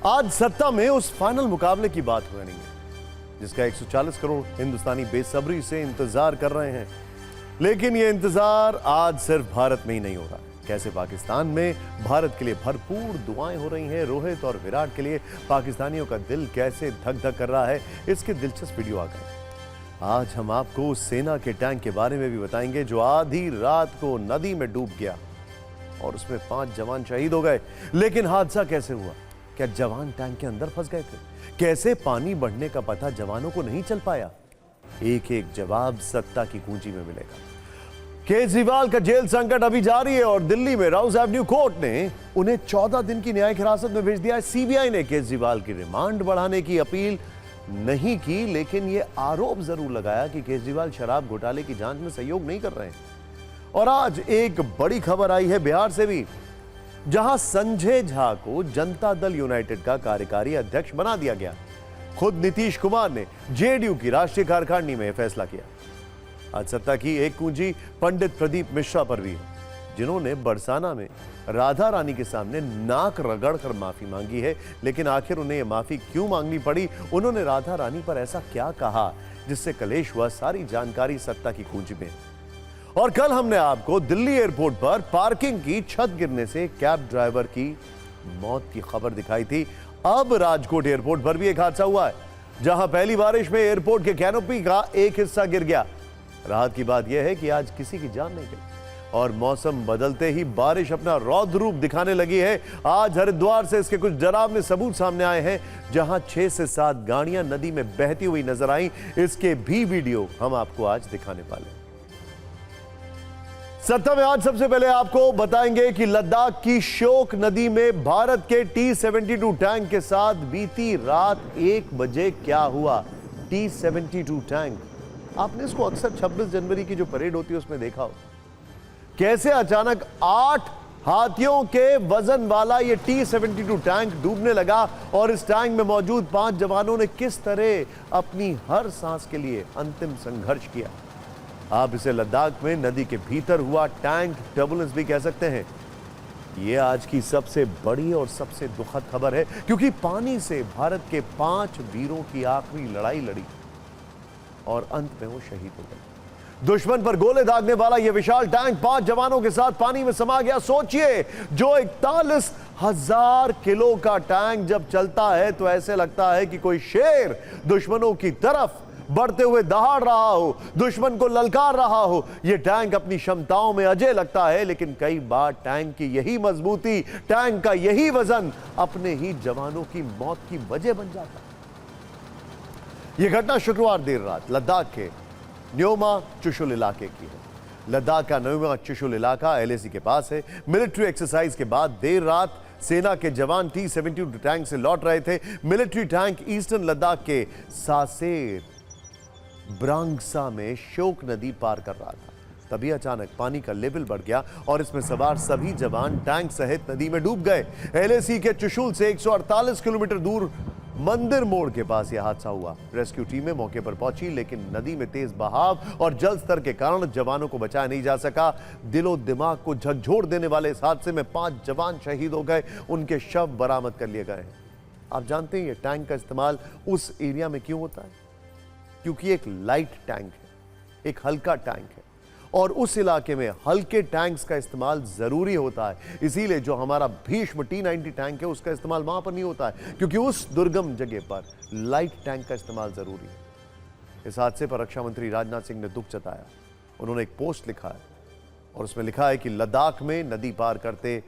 आज सत्ता में उस फाइनल मुकाबले की बात हो रही है जिसका 140 करोड़ हिंदुस्तानी बेसब्री से इंतजार कर रहे हैं। लेकिन यह इंतजार आज सिर्फ भारत में ही नहीं हो रहा। कैसे पाकिस्तान में भारत के लिए भरपूर दुआएं हो रही हैं। रोहित और विराट के लिए पाकिस्तानियों का दिल कैसे धक धक कर रहा है, इसके दिलचस्प वीडियो आ गए। आज हम आपको सेना के टैंक के बारे में भी बताएंगे जो आधी रात को नदी में डूब गया और उसमें 5 जवान शहीद हो गए। लेकिन हादसा कैसे हुआ? क्या जवान टैंक के अंदर फंस गए थे? कैसे पानी बढ़ने का पता जवानों को नहीं चल पाया? एक एक जवाब सत्ता की कुंजी में मिलेगा। केजरीवाल का जेल संकट अभी जारी है और दिल्ली में राउस एवेन्यू कोर्ट ने उन्हें 14 दिन की न्यायिक हिरासत में भेज दिया है। सीबीआई ने केजरीवाल की रिमांड बढ़ाने की अपील नहीं की, लेकिन यह आरोप जरूर लगाया कि केजरीवाल शराब घोटाले की जांच में सहयोग नहीं कर रहे हैं। और आज एक बड़ी खबर आई है बिहार से भी, जहां संजय झा को जनता दल यूनाइटेड का कार्यकारी अध्यक्ष बना दिया गया। खुद नीतीश कुमार ने जेडीयू की राष्ट्रीय कार्यकारिणी में फैसला किया। आज सत्ता की एक कुंजी पंडित प्रदीप मिश्रा पर भी है, जिन्होंने बरसाना में राधा रानी के सामने नाक रगड़कर माफी मांगी है। लेकिन आखिर उन्हें यह माफी क्यों मांगनी पड़ी? उन्होंने राधा रानी पर ऐसा क्या कहा जिससे कलेश हुआ? सारी जानकारी सत्ता की कुंजी में। और कल हमने आपको दिल्ली एयरपोर्ट पर पार्किंग की छत गिरने से कैब ड्राइवर की मौत की खबर दिखाई थी। अब राजकोट एयरपोर्ट पर भी एक हादसा हुआ है, जहां पहली बारिश में एयरपोर्ट के कैनोपी का एक हिस्सा गिर गया। राहत की बात यह है कि आज किसी की जान नहीं गई और मौसम बदलते ही बारिश अपना रौद्र रूप दिखाने लगी है। आज हरिद्वार से इसके कुछ डरावने सबूत सामने आए हैं, जहां 6 से 7 गाड़ियां नदी में बहती हुई नजर आई। इसके भी वीडियो हम आपको आज दिखाने वाले हैं। सत्ता में आज सबसे पहले आपको बताएंगे कि लद्दाख की श्योक नदी में भारत के T-72 टैंक के साथ बीती रात 1 बजे क्या हुआ। T-72 टैंक, आपने इसको अक्सर 26 जनवरी की जो परेड होती है उसमें देखा हो। कैसे अचानक 8 हाथियों के वजन वाला ये T-72 टैंक डूबने लगा और इस टैंक में मौजूद 5 जवानों ने किस तरह अपनी हर सांस के लिए अंतिम संघर्ष किया। आप इसे लद्दाख में नदी के भीतर हुआ टैंक टर्बुलेंस भी कह सकते हैं। यह आज की सबसे बड़ी और सबसे दुखद खबर है, क्योंकि पानी से भारत के 5 वीरों की आखिरी लड़ाई लड़ी और अंत में वो शहीद हो गए। दुश्मन पर गोले दागने वाला यह विशाल टैंक 5 जवानों के साथ पानी में समा गया। सोचिए, जो 41,000 किलो का टैंक जब चलता है तो ऐसे लगता है कि कोई शेर दुश्मनों की तरफ बढ़ते हुए दहाड़ रहा हो, दुश्मन को ललकार रहा हो। यह टैंक अपनी क्षमताओं में अजय लगता है, लेकिन कई बार टैंक की यही मजबूती, टैंक का यही वजन अपने ही जवानों की मौत की वजह बन जाता है। यह घटना शुक्रवार देर रात लद्दाख के न्योमा चुशुल इलाके की है। लद्दाख का न्योमा चुशुल इलाका LAC के पास है। मिलिट्री एक्सरसाइज के बाद देर रात सेना के जवान T-72 टैंक से लौट रहे थे। मिलिट्री टैंक ईस्टर्न लद्दाख के सासेर ब्रांगसा में श्योक नदी पार कर रहा था। तभी अचानक पानी का लेवल बढ़ गया और इसमें सवार सभी जवान टैंक सहित नदी में डूब गए। LAC के चुशुल से 148 किलोमीटर दूर मंदिर मोड़ के पास यह हादसा हुआ। रेस्क्यू टीमें मौके पर पहुंची, लेकिन नदी में तेज बहाव और जल स्तर के कारण जवानों को बचाया नहीं जा सका। दिलो दिमाग को झकझोर देने वाले इस हादसे में 5 जवान शहीद हो गए। उनके शव बरामद कर लिए गए हैं। आप जानते हैं ये टैंक का इस्तेमाल उस एरिया में क्यों होता है? क्योंकि एक लाइट टैंक है, एक हल्का टैंक है और उस इलाके में हल्के टैंक्स का इस्तेमाल जरूरी होता है। इसीलिए जो हमारा भीष्म T-90 टैंक है उसका इस्तेमाल वहां पर नहीं होता है, क्योंकि उस दुर्गम जगह पर लाइट टैंक का इस्तेमाल जरूरी है। इस हादसे पर रक्षा मंत्री राजनाथ सिंह ने दुख जताया। उन्होंने एक पोस्ट लिखा है और उसमें लिखा है कि लद्दाख में नदी पार करते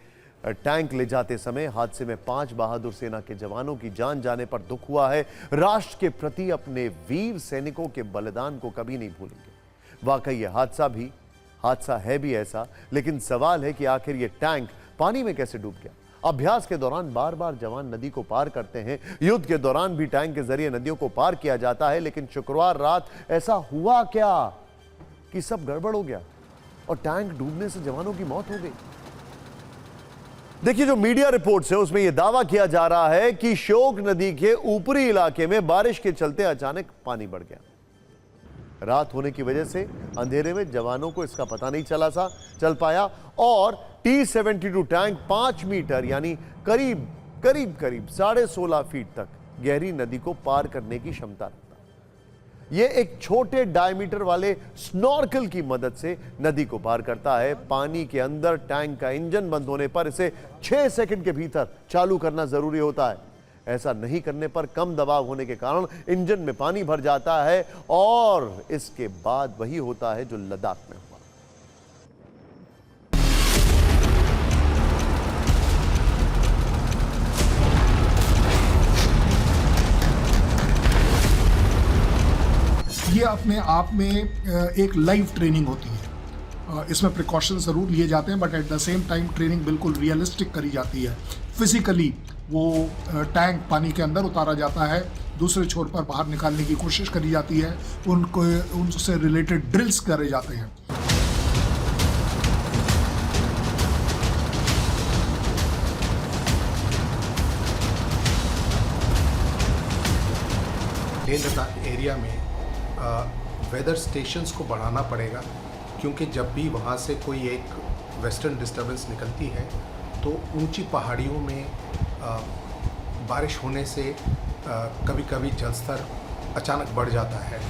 टैंक ले जाते समय हादसे में 5 बहादुर सेना के जवानों की जान जाने पर दुख हुआ है। राष्ट्र के प्रति अपने वीर सैनिकों के बलिदान को कभी नहीं भूलेंगे। वाकई यह हादसा है भी ऐसा, लेकिन सवाल है कि आखिर यह टैंक पानी में कैसे डूब गया। अभ्यास के दौरान बार बार जवान नदी को पार करते हैं। युद्ध के दौरान भी टैंक के जरिए नदियों को पार किया जाता है, लेकिन शुक्रवार रात ऐसा हुआ क्या कि सब गड़बड़ हो गया और टैंक डूबने से जवानों की मौत हो गई। देखिए, जो मीडिया रिपोर्ट्स है उसमें यह दावा किया जा रहा है कि श्योक नदी के ऊपरी इलाके में बारिश के चलते अचानक पानी बढ़ गया। रात होने की वजह से अंधेरे में जवानों को इसका पता नहीं चल पाया और T-72 टैंक 5 मीटर यानी करीब करीब करीब 16.5 फीट तक गहरी नदी को पार करने की क्षमता रखता है। यह एक छोटे डायमीटर वाले स्नॉर्कल की मदद से नदी को पार करता है। पानी के अंदर टैंक का इंजन बंद होने पर इसे 6 सेकंड के भीतर चालू करना जरूरी होता है। ऐसा नहीं करने पर कम दबाव होने के कारण इंजन में पानी भर जाता है और इसके बाद वही होता है जो लद्दाख में हुआ। ये अपने आप में एक लाइव ट्रेनिंग होती है। इसमें प्रिकॉशन ज़रूर लिए जाते हैं, but at the same time training बिल्कुल रियलिस्टिक करी जाती है। फिजिकली वो टैंक पानी के अंदर उतारा जाता है, दूसरे छोर पर बाहर निकालने की कोशिश करी जाती है, उनको उनसे रिलेटेड ड्रिल्स करे जाते हैं। लेह लद्दाख एरिया में वेदर स्टेशंस को बढ़ाना पड़ेगा, क्योंकि जब भी वहाँ से कोई एक वेस्टर्न डिस्टर्बेंस निकलती है तो ऊंची पहाड़ियों में बारिश होने से कभी कभी जलस्तर अचानक बढ़ जाता है।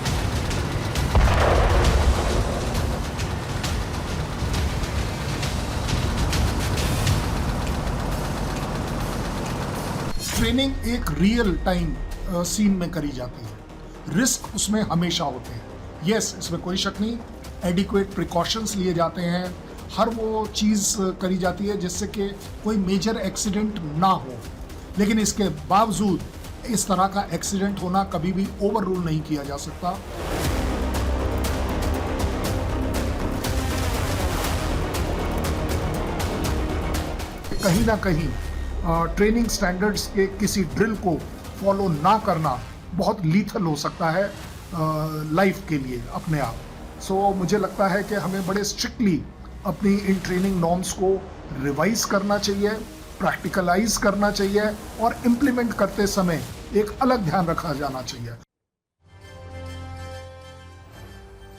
ट्रेनिंग एक रियल टाइम सीन में करी जाती है। रिस्क उसमें हमेशा होते हैं। यस, इसमें कोई शक नहीं, एडिक्वेट प्रिकॉशंस लिए जाते हैं, हर वो चीज़ करी जाती है जिससे कि कोई मेजर एक्सीडेंट ना हो, लेकिन इसके बावजूद इस तरह का एक्सीडेंट होना कभी भी ओवर रूल नहीं किया जा सकता। कहीं ना कहीं ट्रेनिंग स्टैंडर्ड्स के किसी ड्रिल को फॉलो ना करना बहुत लीथल हो सकता है लाइफ के लिए अपने आप। सो मुझे लगता है कि हमें बड़े स्ट्रिक्टली अपनी इन ट्रेनिंग नॉर्म्स को रिवाइज करना चाहिए, प्रैक्टिकलाइज करना चाहिए और इम्प्लीमेंट करते समय एक अलग ध्यान रखा जाना चाहिए।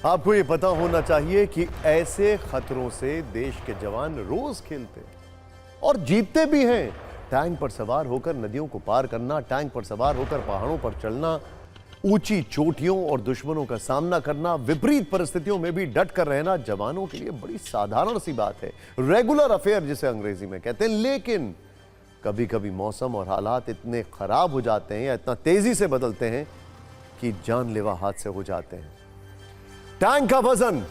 आपको ये पता होना चाहिए कि ऐसे खतरों से देश के जवान रोज खेलते और जीतते भी हैं। टैंक पर सवार होकर नदियों को पार करना, टैंक पर सवार होकर पहाड़ों पर चढ़ना, ऊंची चोटियों और दुश्मनों का सामना करना, विपरीत परिस्थितियों में भी डट कर रहना जवानों के लिए बड़ी साधारण सी बात है, रेगुलर अफेयर जिसे अंग्रेजी में कहते हैं। लेकिन कभी कभी मौसम और हालात इतने खराब हो जाते हैं या इतना तेजी से बदलते हैं कि जानलेवा हादसे हो जाते हैं। टैंक का वजन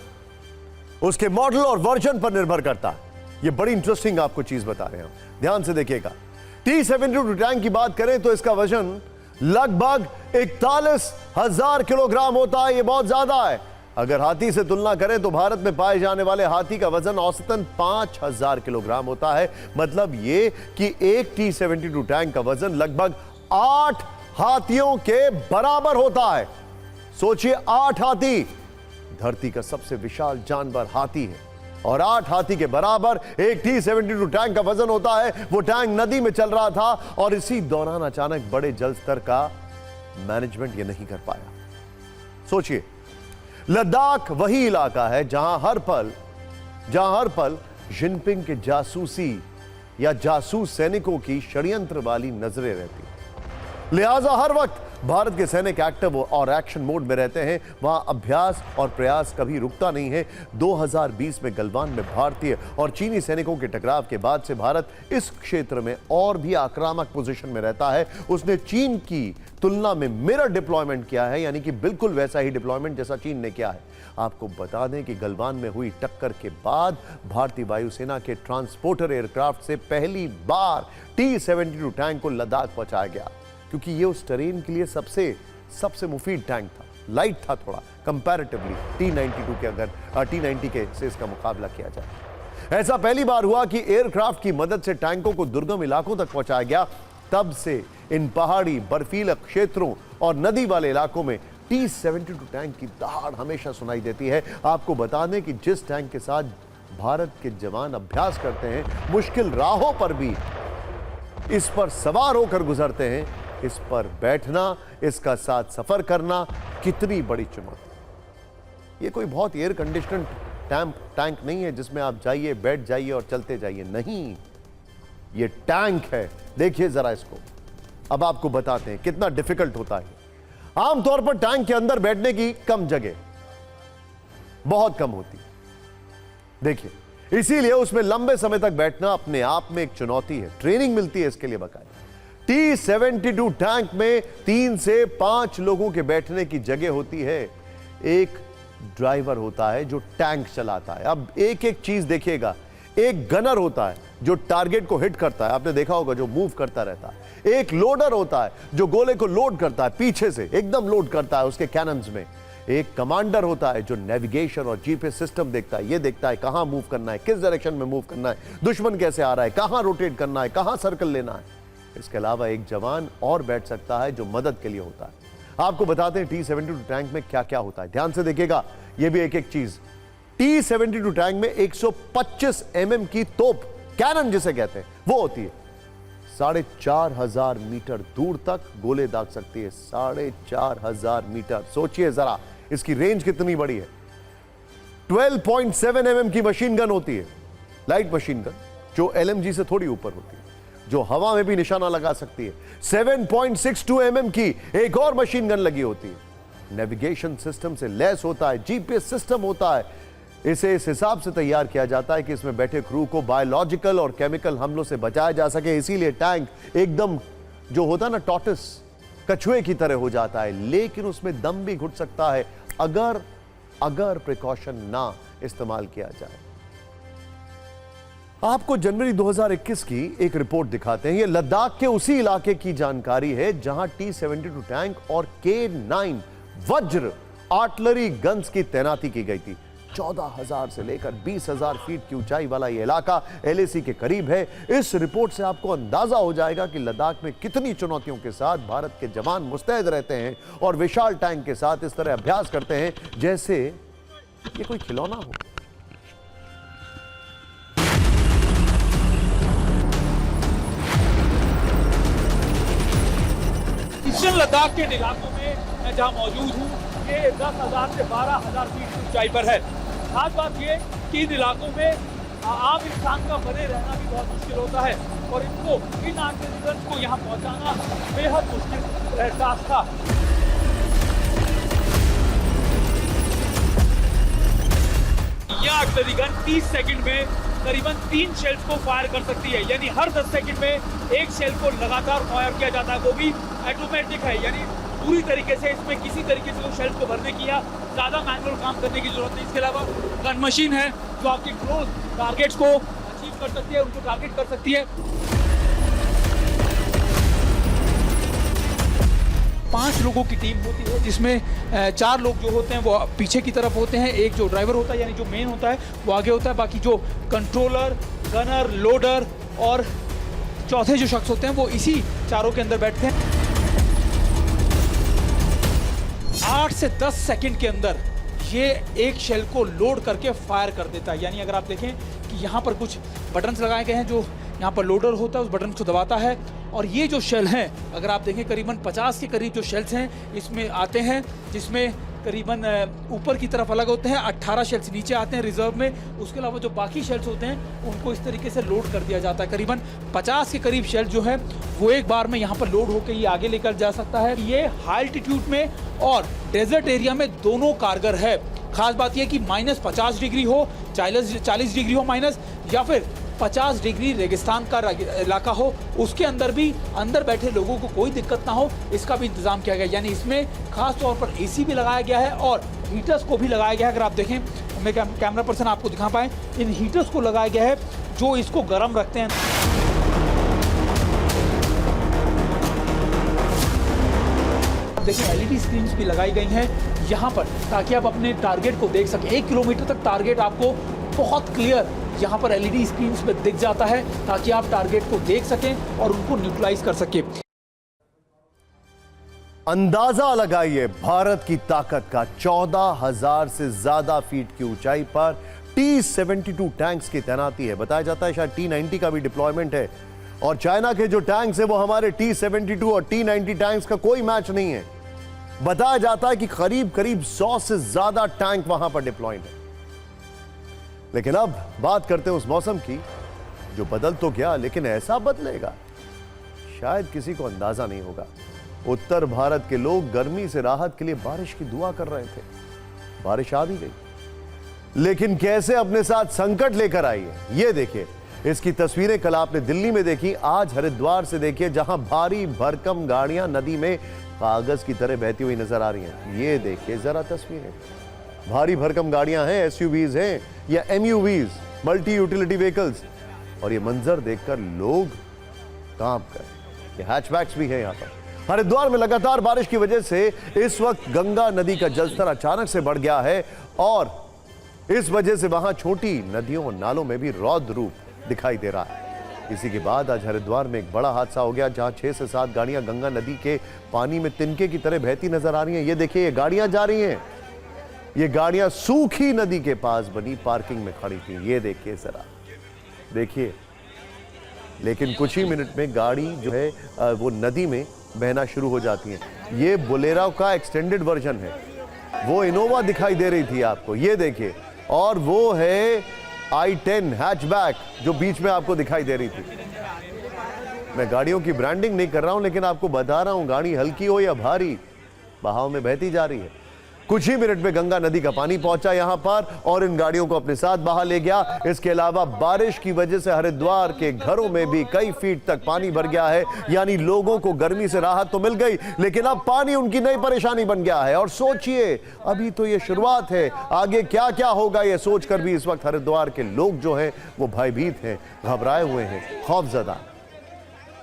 उसके मॉडल और वर्जन पर निर्भर करता है। यह बड़ी इंटरेस्टिंग आपको चीज बता रहे हैं, ध्यान से देखिएगा। T-72 टैंक की बात करें तो इसका वजन लगभग 41,000 किलोग्राम होता है। यह बहुत ज्यादा है। अगर हाथी से तुलना करें तो भारत में पाए जाने वाले हाथी का वजन औसतन 5,000 किलोग्राम होता है। मतलब यह कि एक T-72 टैंक का वजन लगभग 8 हाथियों के बराबर होता है। सोचिए, 8 हाथी, धरती का सबसे विशाल जानवर हाथी है और 8 हाथी के बराबर एक T-72 टैंक का वजन होता है। वो टैंक नदी में चल रहा था और इसी दौरान अचानक बड़े जल स्तर का मैनेजमेंट ये नहीं कर पाया। सोचिए, लद्दाख वही इलाका है जहां हर पल जिनपिंग के जासूसी या जासूस सैनिकों की षड्यंत्र वाली नजरें रहती। लिहाजा हर वक्त भारत के सैनिक एक्टिव और एक्शन मोड में रहते हैं। वहां अभ्यास और प्रयास कभी रुकता नहीं है। 2020 में गलवान में भारतीय और चीनी सैनिकों के टकराव के बाद से भारत इस क्षेत्र में और भी आक्रामक पोजीशन में रहता है। उसने चीन की तुलना में मिरर डिप्लॉयमेंट किया है, यानी कि बिल्कुल वैसा ही डिप्लॉयमेंट जैसा चीन ने किया है। आपको बता दें कि गलवान में हुई टक्कर के बाद भारतीय वायुसेना के ट्रांसपोर्टर एयरक्राफ्ट से पहली बार T-72 टैंक को लद्दाख पहुंचाया गया, क्योंकि ये उस टेरेन के लिए सबसे मुफीद टैंक था। लाइट था थोड़ा कंपैरेटिवली T-92 के, अगर T-90 के से इसका मुकाबला किया जाए। ऐसा पहली बार हुआ कि एयरक्राफ्ट की मदद से टैंकों को दुर्गम इलाकों तक पहुंचाया गया। तब से इन पहाड़ी बर्फीले क्षेत्रों और नदी वाले इलाकों में T-72 टैंक की दहाड़ हमेशा सुनाई देती है। आपको बता दें कि जिस टैंक के साथ भारत के जवान अभ्यास करते हैं, मुश्किल राहों पर भी इस पर सवार होकर गुजरते हैं। इस पर बैठना, इसका साथ सफर करना कितनी बड़ी चुनौती। ये कोई बहुत एयर कंडीशनड टैंक नहीं है जिसमें आप जाइए, बैठ जाइए और चलते जाइए। नहीं, ये टैंक है, देखिए जरा इसको। अब आपको बताते हैं कितना डिफिकल्ट होता है। आमतौर पर टैंक के अंदर बैठने की कम जगह, बहुत कम होती, देखिए, इसीलिए उसमें लंबे समय तक बैठना अपने आप में एक चुनौती है। ट्रेनिंग मिलती है इसके लिए बकायदा। T-72 टैंक में 3 से 5 लोगों के बैठने की जगह होती है। एक ड्राइवर होता है जो टैंक चलाता है। अब एक एक चीज देखिएगा। एक गनर होता है जो टारगेट को हिट करता है, आपने देखा होगा, जो मूव करता रहता है। एक लोडर होता है जो गोले को लोड करता है, पीछे से एकदम लोड करता है उसके कैनन्स में। एक कमांडर होता है जो नेविगेशन और जीपीएस सिस्टम देखता है, ये देखता है कहां मूव करना है, किस डायरेक्शन में मूव करना है, दुश्मन कैसे आ रहा है, कहां रोटेट करना है, कहां सर्कल लेना है। इसके अलावा एक जवान और बैठ सकता है जो मदद के लिए होता है। आपको बताते हैं T-72 टैंक में क्या क्या होता है, ध्यान से देखिएगा, ये भी एक एक चीज। T-72 टैंक में 125 mm की तोप, कैनन जिसे कहते हैं, वो होती है। 4,500 मीटर दूर तक गोले दाग सकती है। 4,500 मीटर, सोचिए जरा इसकी रेंज कितनी बड़ी है। 12.7 mm की मशीन गन होती है, लाइट मशीन गन, जो LMG से थोड़ी ऊपर होती है, जो हवा में भी निशाना लगा सकती है। 7.62 mm की एक और मशीन गन लगी होती है। नेविगेशन सिस्टम से लैस होता है, जीपीएस सिस्टम होता है। इसे इस हिसाब से तैयार किया जाता है कि इसमें बैठे क्रू को बायोलॉजिकल और केमिकल हमलों से बचाया जा सके। इसीलिए टैंक एकदम जो होता है ना, टॉर्टोइस, कछुए की तरह हो जाता है, लेकिन उसमें दम भी घुट सकता है अगर प्रिकॉशन ना इस्तेमाल किया जाए। आपको जनवरी 2021 की एक रिपोर्ट दिखाते हैं। यह लद्दाख के उसी इलाके की जानकारी है जहां T-72 टैंक और K9 वज्र आर्टिलरी गन्स की तैनाती की गई थी। 14,000 से लेकर 20,000 फीट की ऊंचाई वाला यह इलाका LAC के करीब है। इस रिपोर्ट से आपको अंदाजा हो जाएगा कि लद्दाख में कितनी चुनौतियों के साथ भारत के जवान मुस्तैद रहते हैं और विशाल टैंक के साथ इस तरह अभ्यास करते हैं जैसे ये कोई खिलौना हो। ईस्टर्न लद्दाख के इलाकों में मैं जहां मौजूद हूं, ये 10,000 से 12,000 फीट की ऊंचाई पर है। खास बात ये कि इन इलाकों में आम इंसान का बने रहना भी बहुत मुश्किल होता है और इनको, इन आर्टिलरी को यहाँ पहुँचाना बेहद मुश्किल एहसास था। यह आर्टिलरी गन 30 सेकंड में करीबन 3 शेल्स को फायर कर सकती है, यानी हर 10 सेकंड में एक शेल को लगातार फायर किया जाता है। वो भी ऑटोमेटिक है, यानी पूरी तरीके से इसमें किसी तरीके से शेल्स को भरने की या ज़्यादा मैनुअल काम करने की जरूरत नहीं। इसके अलावा गन मशीन है जो आपके क्लोज टारगेट्स को अचीव कर सकती है, उनको टारगेट कर सकती है। 5 लोगों की टीम होती है जिसमें 4 लोग जो होते हैं वो पीछे की तरफ होते हैं, एक जो ड्राइवर होता है यानी जो मेन होता है वो आगे होता है, बाकी जो कंट्रोलर, गनर, लोडर और चौथे जो शख्स होते हैं वो इसी चारों के अंदर बैठते हैं। 8 से 10 सेकंड के अंदर ये एक शेल को लोड करके फायर कर देता है। यानी अगर आप देखें कि यहाँ पर कुछ बटन्स लगाए गए हैं, जो यहाँ पर लोडर होता है उस बटन को दबाता है और ये जो शेल हैं, अगर आप देखें करीबन 50 के करीब जो शेल्स हैं इसमें आते हैं, जिसमें करीबन ऊपर की तरफ अलग होते हैं, 18 शेल्स नीचे आते हैं रिजर्व में। उसके अलावा जो बाकी शेल्स होते हैं उनको इस तरीके से लोड कर दिया जाता है। करीबन 50 के करीब शेल जो है वो एक बार में यहाँ पर लोड होकर ये आगे लेकर जा सकता है। ये हाई एल्टीट्यूड में और डेजर्ट एरिया में दोनों कारगर है। खास बात यह कि -50 डिग्री हो, 40 डिग्री हो माइनस, या फिर 50 डिग्री रेगिस्तान का इलाका हो, उसके अंदर भी अंदर बैठे लोगों को कोई दिक्कत ना हो, इसका भी इंतजाम किया गया। यानी इसमें खास तौर पर AC भी लगाया गया है और हीटर्स को भी लगाया गया है। अगर आप देखें, मैं कैमरा पर्सन आपको दिखा पाए, इन हीटर्स को लगाया गया है जो इसको गर्म रखते हैं। देखिए LED स्क्रीन्स भी लगाई गई हैं यहाँ पर, ताकि आप अपने टारगेट को देख सकें। 1 किलोमीटर तक टारगेट आपको बहुत क्लियर यहाँ पर LED स्क्रीन्स पे दिख जाता है, ताकि आप टारगेट को देख सकें और उनको न्यूट्रलाइज कर सकें। अंदाजा लगाइए भारत की ताकत का। 14,000 से ज्यादा फीट की ऊंचाई पर T-72 टैंक्स की तैनाती है। बताया जाता है शायद T-90 का भी डिप्लॉयमेंट है, और चाइना के जो टैंक्स है वो हमारे T-72 और T-90 टैंक्स का कोई मैच नहीं है। बताया जाता है कि करीब 100 से ज्यादा टैंक वहां पर डिप्लॉयड है। लेकिन अब बात करते हैं उस मौसम की जो बदल तो गया, लेकिन ऐसा बदलेगा शायद किसी को अंदाजा नहीं होगा। उत्तर भारत के लोग गर्मी से राहत के लिए बारिश की दुआ कर रहे थे। बारिश आ भी गई, लेकिन कैसे अपने साथ संकट लेकर आई है ये देखिए। इसकी तस्वीरें कल आपने दिल्ली में देखी, आज हरिद्वार से देखिए, जहां भारी भरकम गाड़ियां नदी में कागज की तरह बहती हुई नजर आ रही हैं। ये देखिए जरा तस्वीरें, भारी भरकम गाड़ियां हैं, एसयूवीज हैं या एमयूवीज, मल्टी यूटिलिटी व्हीकल्स, और ये मंजर देखकर लोग कांप गए। ये हैचबैक्स भी है यहां पर। हरिद्वार में लगातार बारिश की वजह से इस वक्त गंगा नदी का जलस्तर अचानक से बढ़ गया है और इस वजह से वहां छोटी नदियों और नालों में भी रौद्र रूप दिखाई दे रहा है। इसी के बाद आज हरिद्वार में एक बड़ा हादसा हो गया, जहां 6 से 7 गाड़ियां गंगा नदी के पानी में तिनके की तरह बहती नजर आ रही हैं। ये देखिए, ये गाड़ियां जा रही हैं, ये गाड़ियां सूखी नदी के पास बनी पार्किंग में खड़ी थी। ये देखिए जरा, देखिए, लेकिन कुछ ही मिनट में गाड़ी जो है वो नदी में बहना शुरू हो जाती है। ये बोलेरो का एक्सटेंडेड वर्जन है, वो इनोवा दिखाई दे रही थी आपको, ये देखिए, और वो है i10 हैचबैक जो बीच में आपको दिखाई दे रही थी। मैं गाड़ियों की ब्रांडिंग नहीं कर रहा हूं, लेकिन आपको बता रहा हूं, गाड़ी हल्की हो या भारी, बहाव में बहती जा रही है। कुछ ही मिनट में गंगा नदी का पानी पहुंचा यहां पर और इन गाड़ियों को अपने साथ बहा ले गया। इसके अलावा बारिश की वजह से हरिद्वार के घरों में भी कई फीट तक पानी भर गया है, यानी लोगों को गर्मी से राहत तो मिल गई, लेकिन अब पानी उनकी नई परेशानी बन गया है। और सोचिए, अभी तो ये शुरुआत है, आगे क्या क्या होगा ये सोचकर भी इस वक्त हरिद्वार के लोग जो हैं वो भयभीत हैं, घबराए हुए हैं, खौफजदा।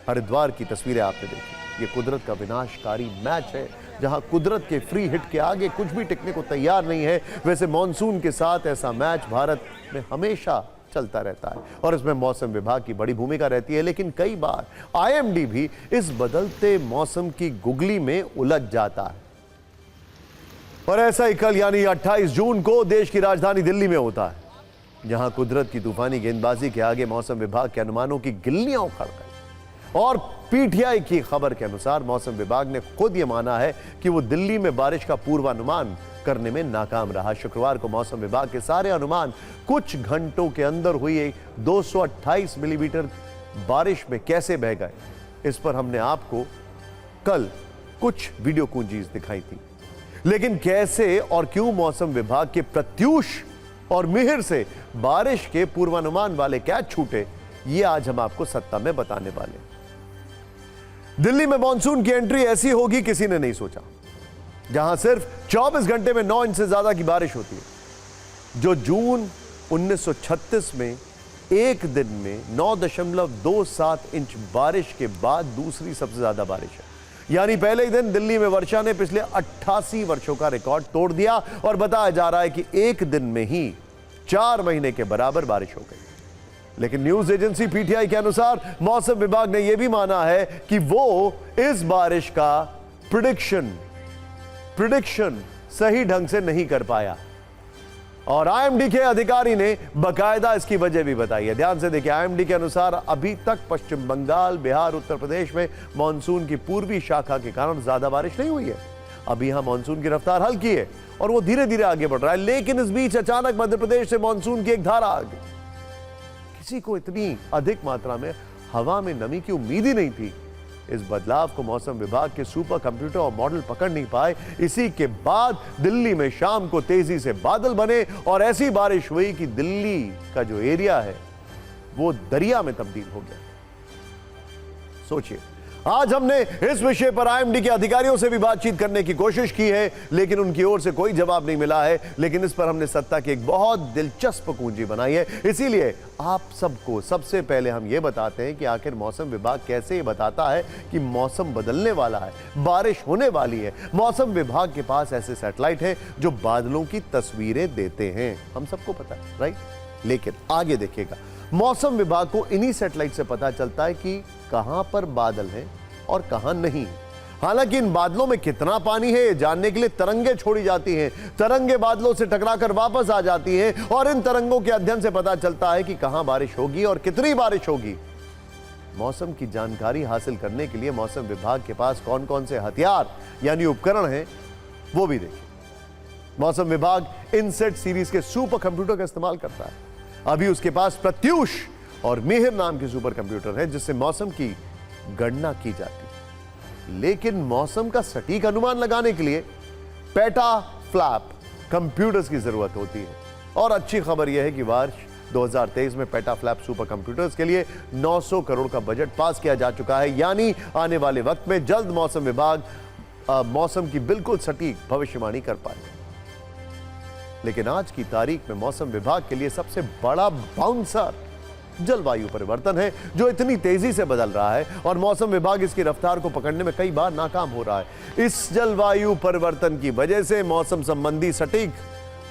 हरिद्वार की तस्वीरें आपने देखी, ये कुदरत का विनाशकारी मैच है, जहां कुदरत के फ्री हिट के आगे कुछ भी टिकने को तैयार नहीं है। वैसे मॉनसून के साथ ऐसा मैच भारत में हमेशा चलता रहता है और इसमें मौसम विभाग की बड़ी भूमिका रहती है, लेकिन कई बार आईएमडी भी इस बदलते मौसम की गुगली में उलझ जाता है। और ऐसा ही कल यानी 28 जून को देश की राजधानी दिल्ली में होता है, जहां कुदरत की तूफानी गेंदबाजी के आगे मौसम विभाग के अनुमानों की गिल्लियां उखड़ गई। और पीटीआई की खबर के अनुसार मौसम विभाग ने खुद यह माना है कि वो दिल्ली में बारिश का पूर्वानुमान करने में नाकाम रहा। शुक्रवार को मौसम विभाग के सारे अनुमान कुछ घंटों के अंदर हुई 228 मिलीमीटर बारिश में कैसे बह गए, इस पर हमने आपको कल कुछ वीडियो कुंजीज दिखाई थी। लेकिन कैसे और क्यों मौसम विभाग के प्रत्यूष और मिहिर से बारिश के पूर्वानुमान वाले कैच छूटे, ये आज हम आपको सत्ता में बताने वाले। दिल्ली में मॉनसून की एंट्री ऐसी होगी किसी ने नहीं सोचा, जहां सिर्फ 24 घंटे में 9 इंच से ज्यादा की बारिश होती है, जो जून 1936 में एक दिन में 9.27 इंच बारिश के बाद दूसरी सबसे ज्यादा बारिश है। यानी पहले ही दिन दिल्ली में वर्षा ने पिछले 88 वर्षों का रिकॉर्ड तोड़ दिया और बताया जा रहा है कि एक दिन में ही 4 महीने के बराबर बारिश हो गई। लेकिन न्यूज एजेंसी पीटीआई के अनुसार मौसम विभाग ने यह भी माना है कि वो इस बारिश का प्रिडिक्शन सही ढंग से नहीं कर पाया, और आईएमडी के अधिकारी ने बकायदा इसकी वजह भी बताई है। ध्यान से देखिए, आईएमडी के अनुसार अभी तक पश्चिम बंगाल, बिहार, उत्तर प्रदेश में मानसून की पूर्वी शाखा के कारण ज्यादा बारिश नहीं हुई है। अभी यहां मानसून की रफ्तार हल्की है और वो धीरे धीरे आगे बढ़ रहा है, लेकिन इस बीच अचानक मध्य प्रदेश से मानसून की एक धारा आ गई। किसी को इतनी अधिक मात्रा में हवा में नमी की उम्मीद ही नहीं थी। इस बदलाव को मौसम विभाग के सुपर कंप्यूटर और मॉडल पकड़ नहीं पाए। इसी के बाद दिल्ली में शाम को तेजी से बादल बने और ऐसी बारिश हुई कि दिल्ली का जो एरिया है वो दरिया में तब्दील हो गया। सोचिए, आज हमने इस विषय पर आईएमडी के अधिकारियों से भी बातचीत करने की कोशिश की है, लेकिन उनकी ओर से कोई जवाब नहीं मिला है। लेकिन इस पर हमने सत्ता की एक बहुत दिलचस्प कुंजी बनाई है। इसीलिए आप सबको सबसे पहले हम ये बताते हैं कि आखिर मौसम विभाग कैसे ये बताता है कि मौसम बदलने वाला है, बारिश होने वाली है। मौसम विभाग के पास ऐसे सैटेलाइट हैं जो बादलों की तस्वीरें देते हैं, हम सबको पता है, राइट? लेकिन आगे देखिएगा, मौसम विभाग को इन्हीं सैटेलाइट से पता चलता है कि कहां पर बादल हैं और कहां नहीं। हालांकि इन बादलों में कितना पानी है ये जानने के लिए तरंगे छोड़ी जाती हैं। तरंगे बादलों से टकराकर वापस आ जाती हैं और इन तरंगों के अध्ययन से पता चलता है कि कहां बारिश होगी और कितनी बारिश होगी। मौसम की जानकारी हासिल करने के लिए मौसम विभाग के पास कौन कौन से हथियार यानी उपकरण हैं वो भी देखिए। मौसम विभाग इनसेट सीरीज के सुपर कंप्यूटर का इस्तेमाल करता है। अभी उसके पास प्रत्यूष और मिहिर नाम की सुपर कंप्यूटर है जिससे मौसम की गणना की जाती है। लेकिन मौसम का सटीक अनुमान लगाने के लिए पेटाफ्लैप कंप्यूटर्स की जरूरत होती है। और अच्छी खबर यह है कि वर्ष 2023 में पेटाफ्लैप सुपर कंप्यूटर्स के लिए 900 करोड़ का बजट पास किया जा चुका है, यानी आने वाले वक्त में जल्द मौसम विभाग मौसम की बिल्कुल सटीक भविष्यवाणी कर पाएगा। लेकिन आज की तारीख में मौसम विभाग के लिए सबसे बड़ा बाउंसर जलवायु परिवर्तन है, जो इतनी तेजी से बदल रहा है और मौसम विभाग इसकी रफ्तार को पकड़ने में कई बार नाकाम हो रहा है। इस जलवायु परिवर्तन की वजह से मौसम संबंधी सटीक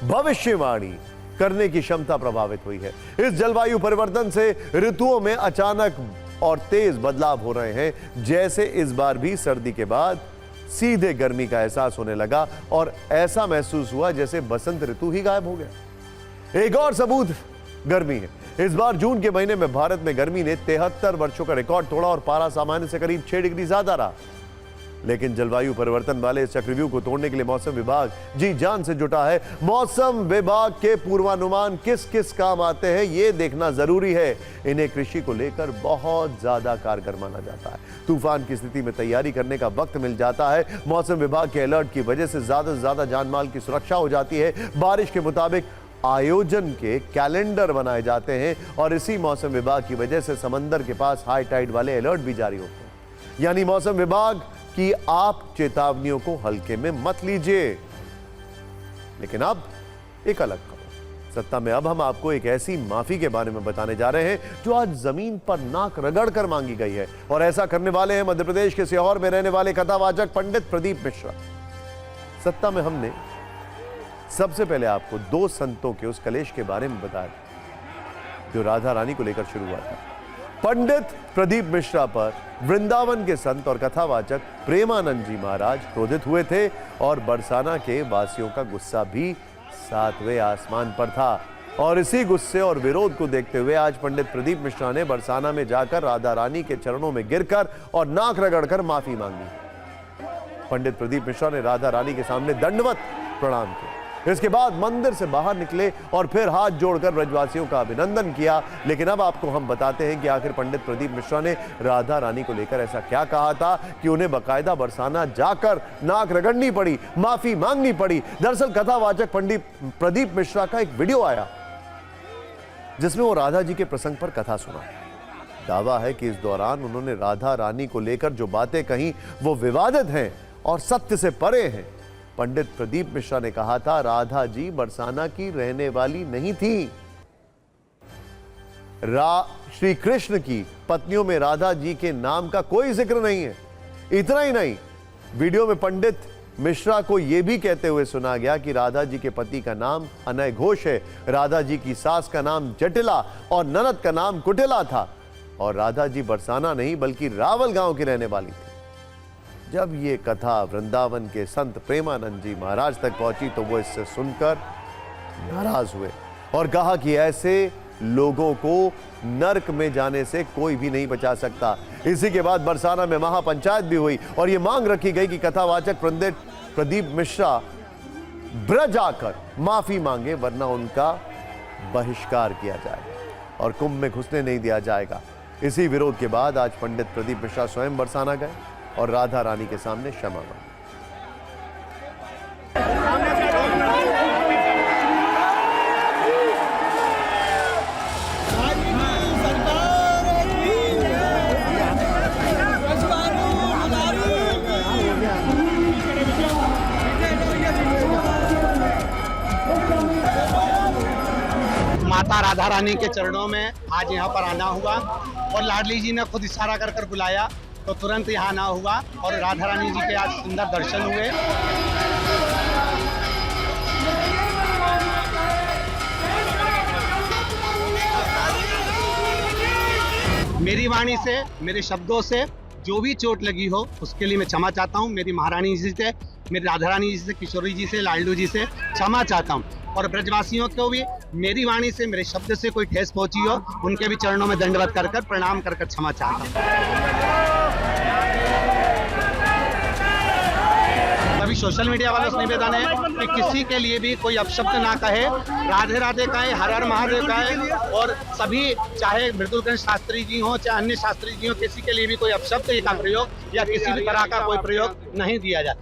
भविष्यवाणी करने की क्षमता प्रभावित हुई है। इस जलवायु परिवर्तन से ऋतुओं में अचानक और तेज बदलाव हो रहे हैं, जैसे इस बार भी सर्दी के बाद सीधे गर्मी का एहसास होने लगा और ऐसा महसूस हुआ जैसे बसंत ऋतु ही गायब हो गया। एक और सबूत गर्मी है। इस बार जून के महीने में भारत में गर्मी ने 73 वर्षों का रिकॉर्ड तोड़ा और पारा सामान्य से करीब 6 डिग्री ज्यादा रहा। लेकिन जलवायु परिवर्तन वाले इस चक्रव्यूह को तोड़ने के लिए मौसम विभाग जी जान से जुटा है। मौसम विभाग के पूर्वानुमान किस किस काम आते हैं ये देखना जरूरी है। इन्हें कृषि को लेकर बहुत ज्यादा कारगर माना जाता है। तूफान की स्थिति में तैयारी करने का वक्त मिल जाता है। मौसम विभाग के अलर्ट की वजह से ज्यादा जान माल की सुरक्षा हो जाती है। बारिश के मुताबिक आयोजन के कैलेंडर बनाए जाते हैं और इसी मौसम विभाग की वजह से समंदर के पास हाई टाइड वाले अलर्ट भी जारी होते हैं। यानी मौसम विभाग कि आप चेतावनियों को हल्के में मत लीजिए। लेकिन अब एक अलग खबर। सत्ता में अब हम आपको एक ऐसी माफी के बारे में बताने जा रहे हैं जो आज जमीन पर नाक रगड़ कर मांगी गई है। और ऐसा करने वाले हैं मध्य प्रदेश के सीहोर में रहने वाले कथावाचक पंडित प्रदीप मिश्रा। सत्ता में हमने सबसे पहले आपको 2 संतों के उस कलेश के बारे में बताया जो राधा रानी को लेकर शुरू हुआ था। पंडित प्रदीप मिश्रा पर वृंदावन के संत और कथावाचक प्रेमानंद जी महाराज क्रोधित हुए थे और बरसाना के वासियों का गुस्सा भी 7वें आसमान पर था। और इसी गुस्से और विरोध को देखते हुए आज पंडित प्रदीप मिश्रा ने बरसाना में जाकर राधा रानी के चरणों में गिरकर और नाक रगड़कर माफी मांगी। पंडित प्रदीप मिश्रा ने राधा रानी के सामने दंडवत प्रणाम किया। इसके बाद मंदिर से बाहर निकले और फिर हाथ जोड़कर ब्रजवासियों का अभिनंदन किया। लेकिन अब आपको हम बताते हैं कि आखिर पंडित प्रदीप मिश्रा ने राधा रानी को लेकर ऐसा क्या कहा था कि उन्हें बकायदा बरसाना जाकर नाक रगड़नी पड़ी, माफी मांगनी पड़ी। दरअसल कथावाचक पंडित प्रदीप मिश्रा का एक वीडियो आया जिसमें वो राधा जी के प्रसंग पर कथा सुना। दावा है कि इस दौरान उन्होंने राधा रानी को लेकर जो बातें कही वो विवादित हैं और सत्य से परे हैं। पंडित प्रदीप मिश्रा ने कहा था राधा जी बरसाना की रहने वाली नहीं थी। श्री कृष्ण की पत्नियों में राधा जी के नाम का कोई जिक्र नहीं है। इतना ही नहीं, वीडियो में पंडित मिश्रा को यह भी कहते हुए सुना गया कि राधा जी के पति का नाम अनय घोष है, राधा जी की सास का नाम जटिला और ननद का नाम कुटिला था और राधा जी बरसाना नहीं बल्कि रावल गांव की रहने वाली थी। जब ये कथा वृंदावन के संत प्रेमानंद जी महाराज तक पहुंची तो वो इससे सुनकर नाराज हुए और कहा कि ऐसे लोगों को नरक में जाने से कोई भी नहीं बचा सकता। इसी के बाद बरसाना में महापंचायत भी हुई और ये मांग रखी गई कि कथावाचक पंडित प्रदीप मिश्रा ब्रज आकर माफी मांगे वरना उनका बहिष्कार किया जाएगा और कुंभ में घुसने नहीं दिया जाएगा। इसी विरोध के बाद आज पंडित प्रदीप मिश्रा स्वयं बरसाना गए और राधा रानी के सामने क्षमा मांगी। माता राधा रानी के चरणों में आज यहाँ पर आना हुआ और लाडली जी ने खुद इशारा कर कर बुलाया तो तुरंत यहाँ आना हुआ और राधा रानी जी के आज सुंदर दर्शन हुए। मेरी वाणी से, मेरे शब्दों से जो भी चोट लगी हो उसके लिए मैं क्षमा चाहता हूँ। मेरी महारानी जी से, मेरी राधा रानी जी से, किशोरी जी से, लाडलू जी से क्षमा चाहता हूँ और ब्रजवासियों को भी मेरी वाणी से, मेरे शब्द से कोई ठेस पहुंची हो उनके भी चरणों में दंडवत कर कर प्रणाम कर कर क्षमा चाहता हूँ। सभी सोशल मीडिया वालों से निवेदन है कि किसी के लिए भी कोई अपशब्द ना कहे, राधे राधे कहे, हर हर महादेव कहे, और सभी चाहे मृदुलगंज शास्त्री जी हो चाहे अन्य शास्त्री जी हो, किसी के लिए भी कोई अपशब्द का प्रयोग या किसी भी तरह का कोई प्रयोग नहीं दिया जाए।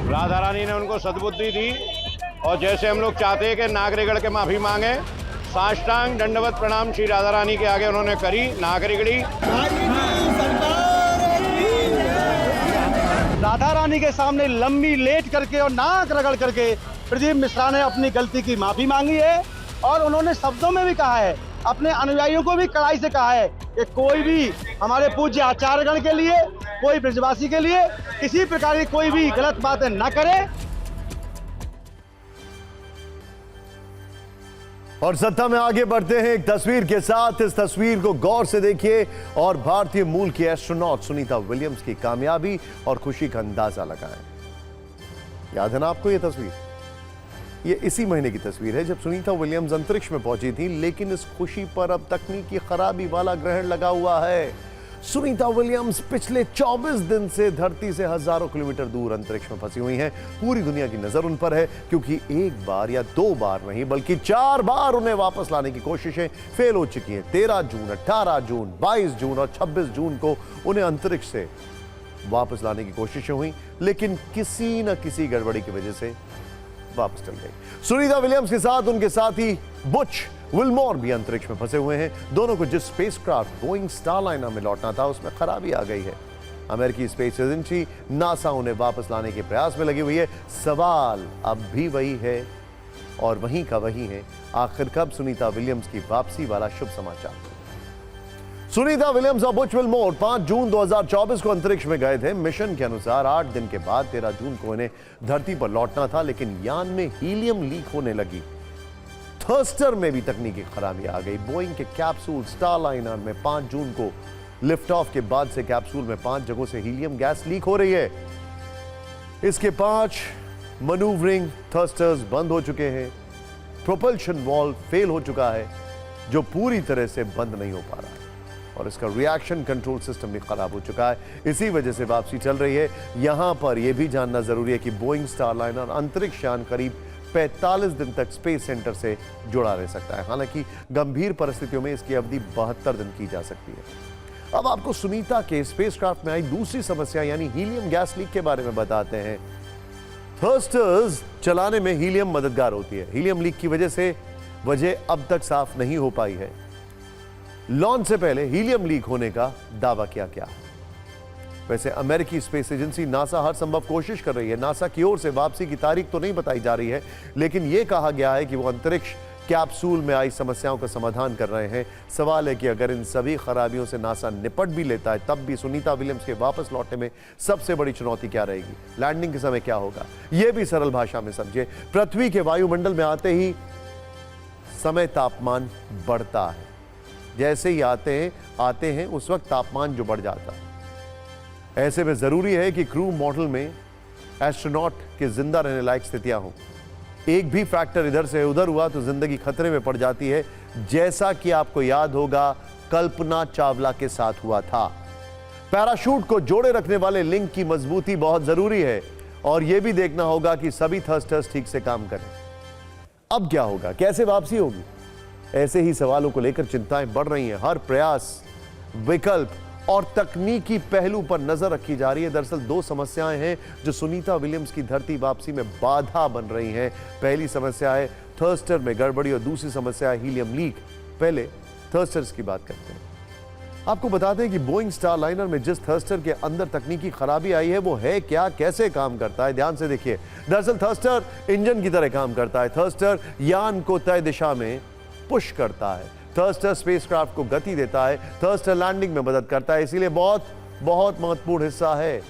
राधा रानी ने उनको सद्बुद्धि दी और जैसे हम लोग चाहते हैं कि नागरिगढ़ के माफी मांगे, साष्टांग दंडवत प्रणाम श्री राधा रानी के आगे उन्होंने करी नागरिगढ़ी। राधा रानी के सामने लंबी लेट करके और नाक रगड़ करके प्रदीप मिश्रा ने अपनी गलती की माफी मांगी है और उन्होंने शब्दों में भी कहा है, अपने अनुयायियों को भी कड़ाई से कहा है कि कोई भी हमारे पूज्य आचार्यगण के लिए, कोई ब्रजवासी के लिए किसी प्रकार की कोई भी गलत बातें न करे। और सत्ता में आगे बढ़ते हैं एक तस्वीर के साथ। इस तस्वीर को गौर से देखिए और भारतीय मूल की एस्ट्रोनॉट सुनीता विलियम्स की कामयाबी और खुशी का अंदाजा लगाएं। याद है ना आपको ये तस्वीर? ये इसी महीने की तस्वीर है जब सुनीता विलियम्स अंतरिक्ष में पहुंची थी, लेकिन इस खुशी पर अब तकनीकी खराबी वाला ग्रहण लगा हुआ है। सुनीता विलियम्स पिछले 24 दिन से धरती से हजारों किलोमीटर दूर अंतरिक्ष में फंसी हुई हैं। पूरी दुनिया की नजर उन पर है क्योंकि एक बार या दो बार नहीं बल्कि 4 बार उन्हें वापस लाने की कोशिशें फेल हो चुकी हैं। 13 जून, 18 जून, 22 जून और 26 जून को उन्हें अंतरिक्ष से वापस लाने की कोशिशें हुई, लेकिन किसी न किसी गड़बड़ी की वजह से वापस चल गई। सुनीता विलियम्स के साथ उनके साथी बुच विल्मोर भी अंतरिक्ष में फंसे हुए हैं। दोनों को जिस स्पेसक्राफ्ट बोइंग स्टारलाइनर में लौटना था उसमें खराबी आ गई है। अमेरिकी स्पेस एजेंसी नासा उन्हें वापस लाने के प्रयास में लगी हुई है। सवाल अब भी वही है और वहीं का वही है, आखिर कब सुनीता विलियम्स की वापसी वाला शुभ समाचार। सुनीता विलियम्स और बुच विल्मोर 5 जून 2024 को अंतरिक्ष में गए थे। मिशन के अनुसार 8 दिन के बाद 13 जून को इन्हें धरती पर लौटना था, लेकिन यान में हीलियम लीक होने लगी। थर्स्टर में भी तकनीकी खराबी आ गई। बोइंग के कैप्सूल स्टारलाइनर में 5 जून को लिफ्ट ऑफ के बाद से कैप्सूल में 5 जगहों से हीलियम गैस लीक हो रही है। इसके 5 मैन्यूवरिंग थर्स्टर्स बंद हो चुके हैं। प्रोपल्शन वाल्व फेल हो चुका है जो पूरी तरह से बंद नहीं हो पा रहा है और इसका रिएक्शन कंट्रोल सिस्टम भी खराब हो चुका है। इसी वजह से वापसी चल रही है। यहां पर यह भी जानना जरूरी है कि बोइंग स्टारलाइनर अंतरिक्ष यान करीब 45 दिन तक स्पेस सेंटर से जुड़ा रह सकता है। हालांकि गंभीर परिस्थितियों में इसकी अवधि 72 दिन की जा सकती है। अब आपको सुनीता के स्पेसक्राफ्ट में आई दूसरी समस्या यानी हीलियम गैस लीक के बारे में बताते हैं। थर्स्टर्स चलाने में हीलियम मददगार होती है। हीलियम लीक की वजह से वजह अब तक साफ नहीं हो पाई है। लॉन्च से पहले हीलियम लीक होने का दावा किया गया। वैसे अमेरिकी स्पेस एजेंसी नासा हर संभव कोशिश कर रही है। नासा की ओर से वापसी की तारीख तो नहीं बताई जा रही है, लेकिन यह कहा गया है कि वो अंतरिक्ष कैप्सूल में आई समस्याओं का समाधान कर रहे हैं। सवाल है कि अगर इन सभी खराबियों से नासा निपट भी लेता है, तब भी सुनीता विलियम्स के वापस लौटने में सबसे बड़ी चुनौती क्या रहेगी? लैंडिंग के समय क्या होगा? यह भी सरल भाषा में समझिए। पृथ्वी के वायुमंडल में आते ही समय तापमान बढ़ता है। जैसे ही आते हैं उस वक्त तापमान जो बढ़ जाता है। ऐसे में जरूरी है कि क्रू मॉडल में एस्ट्रोनॉट के जिंदा रहने लायक स्थितियां हों। एक भी फैक्टर इधर से उधर हुआ तो जिंदगी खतरे में पड़ जाती है, जैसा कि आपको याद होगा कल्पना चावला के साथ हुआ था। पैराशूट को जोड़े रखने वाले लिंक की मजबूती बहुत जरूरी है और यह भी देखना होगा कि सभी थर्स्टर्स ठीक से काम करें। अब क्या होगा? कैसे वापसी होगी? ऐसे ही सवालों को लेकर चिंताएं बढ़ रही हैं। हर प्रयास, विकल्प और तकनीकी पहलू पर नजर रखी जा रही है। दरअसल 2 समस्याएं हैं जो सुनीता विलियम्स की धरती वापसी में बाधा बन रही हैं। पहली समस्या है थर्स्टर में गड़बड़ी और दूसरी समस्या है हीलियम लीक। पहले थर्स्टर्स की बात करते हैं। आपको बता दें कि बोइंग स्टारलाइनर में जिस थर्स्टर के अंदर तकनीकी खराबी आई है वो है क्या, कैसे काम करता है, ध्यान से देखिए। दरअसल थर्स्टर इंजन की तरह काम करता है। थर्स्टर यान को तय दिशा में पुश करता है। थर्स्टर स्पेसक्राफ्ट को गति देता है। थर्स्टर लैंडिंग में मदद करता है, इसीलिए बहुत महत्वपूर्ण हिस्सा है।